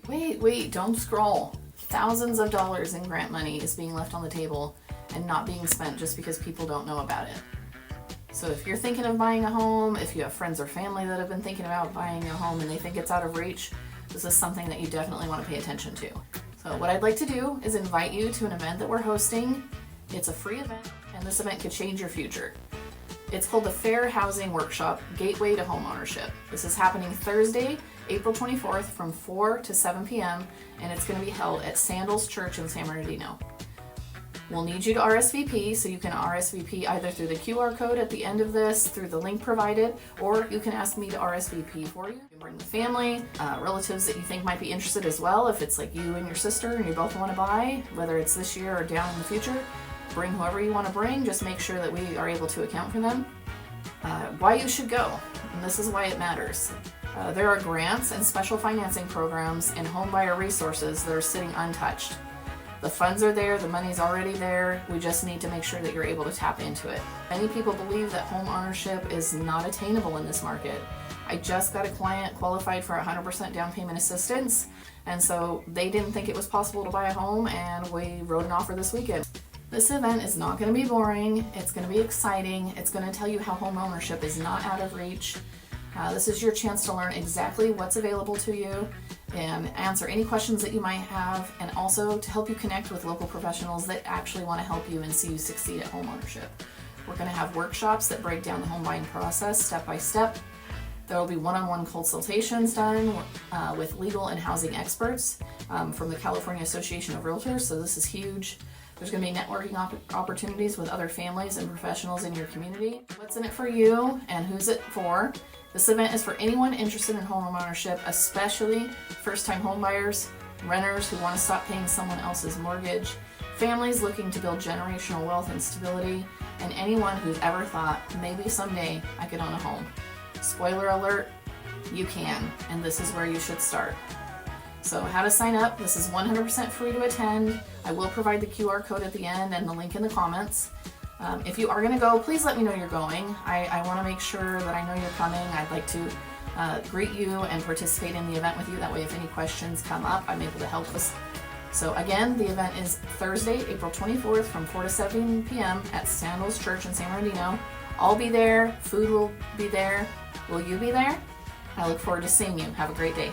Wait, don't scroll. Thousands of dollars in grant money is being left on the table and not being spent just because people don't know about it. So if you're thinking of buying a home, if you have friends or family that have been thinking about buying a home and they think it's out of reach, this is something that you definitely want to pay attention to. So what I'd like to do is invite you to an event that we're hosting. It's a free event, and this event could change your future. It's called the Fair Housing Workshop, Gateway to Homeownership. This is happening Thursday, April 24th from 4 to 7 p.m. and it's going to be held at Sandals Church in San Bernardino. We'll need you to RSVP, so you can RSVP either through the QR code at the end of this, through the link provided, or you can ask me to RSVP for you. You can bring the family, relatives that you think might be interested as well. If it's like you and your sister and you both want to buy, whether it's this year or down in the future, bring whoever you want to bring. Just make sure that we are able to account for them. Why you should go, and this is why it matters. There are grants and special financing programs and homebuyer resources that are sitting untouched. The funds are there, the money's already there, we just need to make sure that you're able to tap into it. Many people believe that home ownership is not attainable in this market. I just got a client qualified for 100% down payment assistance, and so they didn't think it was possible to buy a home, and we wrote an offer this weekend. This event is not going to be boring, it's going to be exciting, it's going to tell you how home ownership is not out of reach. This is your chance to learn exactly what's available to you and answer any questions that you might have, and also to help you connect with local professionals that actually want to help you and see you succeed at home ownership. We're going to have workshops that break down the home buying process step by step. There will be one-on-one consultations done with legal and housing experts from the California Association of Realtors, so this is huge. There's going to be networking opportunities with other families and professionals in your community. What's in it for you and who's it for? This event is for anyone interested in home ownership, especially first-time home buyers, renters who want to stop paying someone else's mortgage, families looking to build generational wealth and stability, and anyone who's ever thought, maybe someday I could own a home. Spoiler alert, you can, and this is where you should start. So how to sign up, this is 100% free to attend. I will provide the QR code at the end and the link in the comments. If you are going to go, please let me know you're going. I want to make sure that I know you're coming. I'd like to greet you and participate in the event with you. That way if any questions come up, I'm able to help us. So again, the event is Thursday, April 24th from 4 to 7 p.m. at Sandals Church in San Bernardino. I'll be there. Food will be there. Will you be there? I look forward to seeing you. Have a great day.